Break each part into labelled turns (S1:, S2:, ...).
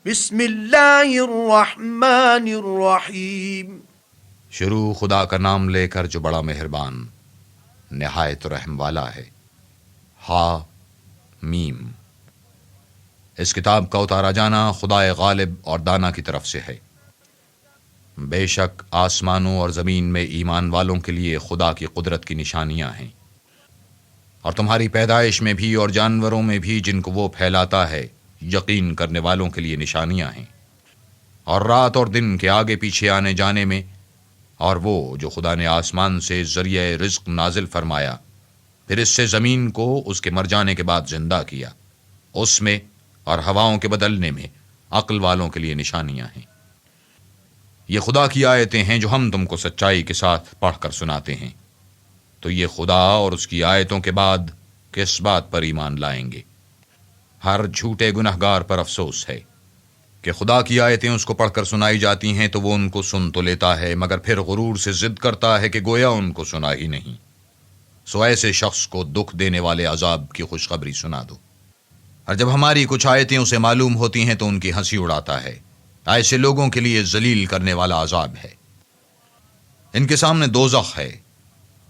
S1: بسم اللہ الرحمن الرحیم۔
S2: شروع خدا کا نام لے کر جو بڑا مہربان نہایت رحم والا ہے۔ ہا میم۔ اس کتاب کا اتارا جانا خدائے غالب اور دانا کی طرف سے ہے۔ بے شک آسمانوں اور زمین میں ایمان والوں کے لیے خدا کی قدرت کی نشانیاں ہیں، اور تمہاری پیدائش میں بھی اور جانوروں میں بھی جن کو وہ پھیلاتا ہے یقین کرنے والوں کے لیے نشانیاں ہیں، اور رات اور دن کے آگے پیچھے آنے جانے میں، اور وہ جو خدا نے آسمان سے ذریعہ رزق نازل فرمایا پھر اس سے زمین کو اس کے مر جانے کے بعد زندہ کیا، اس میں اور ہواؤں کے بدلنے میں عقل والوں کے لیے نشانیاں ہیں۔ یہ خدا کی آیتیں ہیں جو ہم تم کو سچائی کے ساتھ پڑھ کر سناتے ہیں، تو یہ خدا اور اس کی آیتوں کے بعد کس بات پر ایمان لائیں گے؟ ہر جھوٹے گنہگار پر افسوس ہے کہ خدا کی آیتیں اس کو پڑھ کر سنائی جاتی ہیں تو وہ ان کو سن تو لیتا ہے، مگر پھر غرور سے ضد کرتا ہے کہ گویا ان کو سنا ہی نہیں۔ سو ایسے شخص کو دکھ دینے والے عذاب کی خوشخبری سنا دو، اور جب ہماری کچھ آیتیں اسے معلوم ہوتی ہیں تو ان کی ہنسی اڑاتا ہے۔ ایسے لوگوں کے لیے ذلیل کرنے والا عذاب ہے۔ ان کے سامنے دوزخ ہے،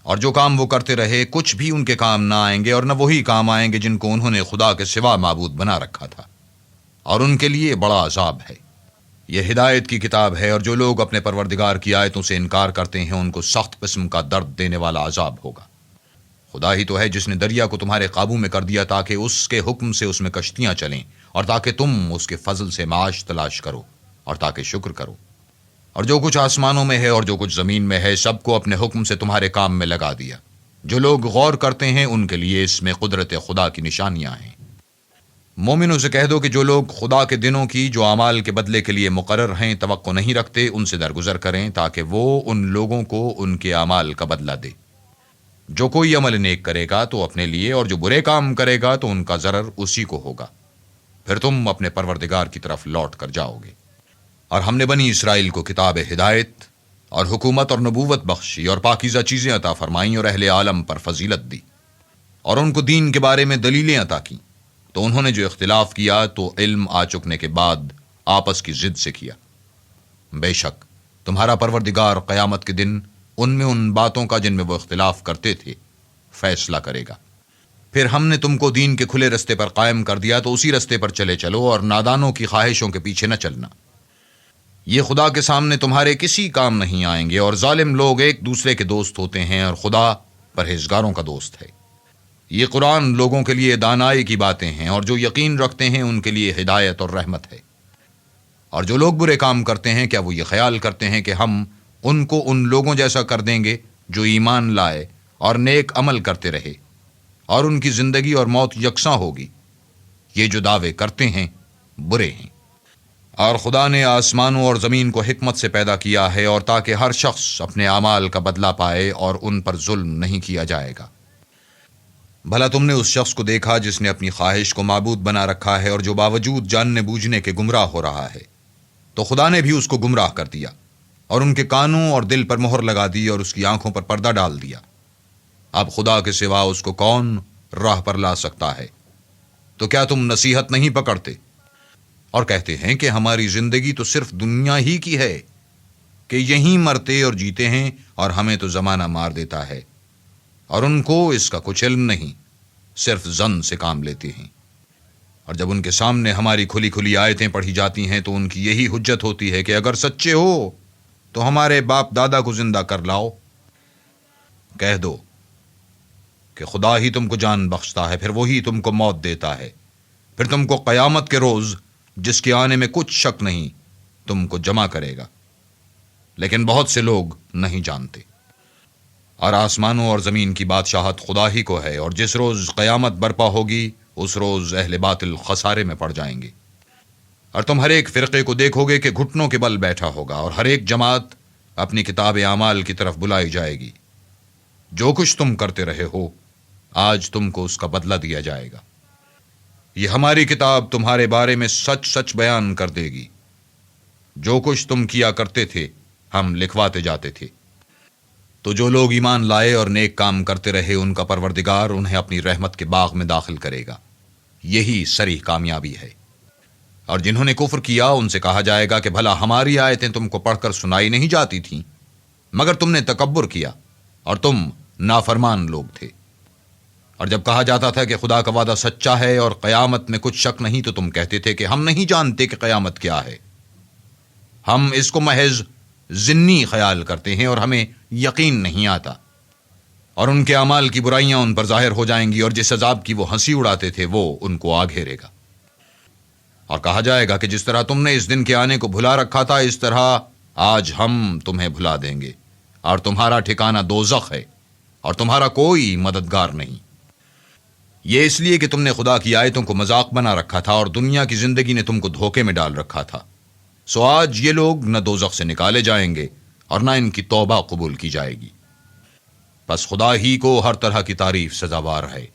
S2: اور جو کام وہ کرتے رہے کچھ بھی ان کے کام نہ آئیں گے، اور نہ وہی کام آئیں گے جن کو انہوں نے خدا کے سوا معبود بنا رکھا تھا، اور ان کے لیے بڑا عذاب ہے۔ یہ ہدایت کی کتاب ہے، اور جو لوگ اپنے پروردگار کی آیتوں سے انکار کرتے ہیں ان کو سخت قسم کا درد دینے والا عذاب ہوگا۔ خدا ہی تو ہے جس نے دریا کو تمہارے قابو میں کر دیا تاکہ اس کے حکم سے اس میں کشتیاں چلیں، اور تاکہ تم اس کے فضل سے معاش تلاش کرو، اور تاکہ شکر کرو۔ اور جو کچھ آسمانوں میں ہے اور جو کچھ زمین میں ہے سب کو اپنے حکم سے تمہارے کام میں لگا دیا۔ جو لوگ غور کرتے ہیں ان کے لیے اس میں قدرت خدا کی نشانیاں ہیں۔ مومنوں سے کہہ دو کہ جو لوگ خدا کے دنوں کی جو اعمال کے بدلے کے لیے مقرر ہیں توقع نہیں رکھتے ان سے درگزر کریں، تاکہ وہ ان لوگوں کو ان کے اعمال کا بدلہ دے۔ جو کوئی عمل نیک کرے گا تو اپنے لیے، اور جو برے کام کرے گا تو ان کا ضرر اسی کو ہوگا، پھر تم اپنے پروردگار کی طرف لوٹ کر جاؤ گے۔ اور ہم نے بنی اسرائیل کو کتاب ہدایت اور حکومت اور نبوت بخشی، اور پاکیزہ چیزیں عطا فرمائیں، اور اہل عالم پر فضیلت دی، اور ان کو دین کے بارے میں دلیلیں عطا کیں، تو انہوں نے جو اختلاف کیا تو علم آ چکنے کے بعد آپس کی ضد سے کیا۔ بے شک تمہارا پروردگار قیامت کے دن ان میں ان باتوں کا جن میں وہ اختلاف کرتے تھے فیصلہ کرے گا۔ پھر ہم نے تم کو دین کے کھلے رستے پر قائم کر دیا تو اسی رستے پر چلے چلو، اور نادانوں کی خواہشوں کے پیچھے نہ چلنا۔ یہ خدا کے سامنے تمہارے کسی کام نہیں آئیں گے، اور ظالم لوگ ایک دوسرے کے دوست ہوتے ہیں، اور خدا پرہیزگاروں کا دوست ہے۔ یہ قرآن لوگوں کے لیے دانائی کی باتیں ہیں، اور جو یقین رکھتے ہیں ان کے لیے ہدایت اور رحمت ہے۔ اور جو لوگ برے کام کرتے ہیں کیا وہ یہ خیال کرتے ہیں کہ ہم ان کو ان لوگوں جیسا کر دیں گے جو ایمان لائے اور نیک عمل کرتے رہے، اور ان کی زندگی اور موت یکساں ہوگی؟ یہ جو دعوے کرتے ہیں برے ہیں۔ اور خدا نے آسمانوں اور زمین کو حکمت سے پیدا کیا ہے، اور تاکہ ہر شخص اپنے اعمال کا بدلہ پائے، اور ان پر ظلم نہیں کیا جائے گا۔ بھلا تم نے اس شخص کو دیکھا جس نے اپنی خواہش کو معبود بنا رکھا ہے، اور جو باوجود جاننے بوجھنے کے گمراہ ہو رہا ہے؟ تو خدا نے بھی اس کو گمراہ کر دیا، اور ان کے کانوں اور دل پر مہر لگا دی، اور اس کی آنکھوں پر پردہ ڈال دیا۔ اب خدا کے سوا اس کو کون راہ پر لا سکتا ہے؟ تو کیا تم نصیحت نہیں پکڑتے؟ اور کہتے ہیں کہ ہماری زندگی تو صرف دنیا ہی کی ہے، کہ یہیں مرتے اور جیتے ہیں، اور ہمیں تو زمانہ مار دیتا ہے، اور ان کو اس کا کچھ علم نہیں، صرف ظن سے کام لیتے ہیں۔ اور جب ان کے سامنے ہماری کھلی کھلی آیتیں پڑھی جاتی ہیں تو ان کی یہی حجت ہوتی ہے کہ اگر سچے ہو تو ہمارے باپ دادا کو زندہ کر لاؤ۔ کہہ دو کہ خدا ہی تم کو جان بخشتا ہے، پھر وہی تم کو موت دیتا ہے، پھر تم کو قیامت کے روز جس کے آنے میں کچھ شک نہیں تم کو جمع کرے گا۔ لیکن بہت سے لوگ نہیں جانتے۔ اور آسمانوں اور زمین کی بادشاہت خدا ہی کو ہے، اور جس روز قیامت برپا ہوگی اس روز اہل باطل خسارے میں پڑ جائیں گے۔ اور تم ہر ایک فرقے کو دیکھو گے کہ گھٹنوں کے بل بیٹھا ہوگا، اور ہر ایک جماعت اپنی کتاب اعمال کی طرف بلائی جائے گی۔ جو کچھ تم کرتے رہے ہو آج تم کو اس کا بدلہ دیا جائے گا۔ یہ ہماری کتاب تمہارے بارے میں سچ سچ بیان کر دے گی۔ جو کچھ تم کیا کرتے تھے ہم لکھواتے جاتے تھے۔ تو جو لوگ ایمان لائے اور نیک کام کرتے رہے ان کا پروردگار انہیں اپنی رحمت کے باغ میں داخل کرے گا۔ یہی صریح کامیابی ہے۔ اور جنہوں نے کفر کیا ان سے کہا جائے گا کہ بھلا ہماری آیتیں تم کو پڑھ کر سنائی نہیں جاتی تھیں، مگر تم نے تکبر کیا اور تم نافرمان لوگ تھے۔ اور جب کہا جاتا تھا کہ خدا کا وعدہ سچا ہے اور قیامت میں کچھ شک نہیں، تو تم کہتے تھے کہ ہم نہیں جانتے کہ قیامت کیا ہے، ہم اس کو محض ضمنی خیال کرتے ہیں اور ہمیں یقین نہیں آتا۔ اور ان کے اعمال کی برائیاں ان پر ظاہر ہو جائیں گی، اور جس عذاب کی وہ ہنسی اڑاتے تھے وہ ان کو آ گھیرے گا۔ اور کہا جائے گا کہ جس طرح تم نے اس دن کے آنے کو بھلا رکھا تھا، اس طرح آج ہم تمہیں بھلا دیں گے، اور تمہارا ٹھکانہ دوزخ ہے، اور تمہارا کوئی مددگار نہیں۔ یہ اس لیے کہ تم نے خدا کی آیتوں کو مذاق بنا رکھا تھا، اور دنیا کی زندگی نے تم کو دھوکے میں ڈال رکھا تھا، سو آج یہ لوگ نہ دوزخ سے نکالے جائیں گے اور نہ ان کی توبہ قبول کی جائے گی۔ پس خدا ہی کو ہر طرح کی تعریف سزاوار ہے،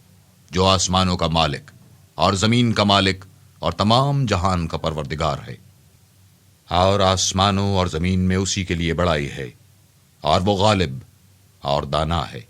S2: جو آسمانوں کا مالک اور زمین کا مالک اور تمام جہان کا پروردگار ہے۔ اور آسمانوں اور زمین میں اسی کے لیے بڑائی ہے، اور وہ غالب اور دانا ہے۔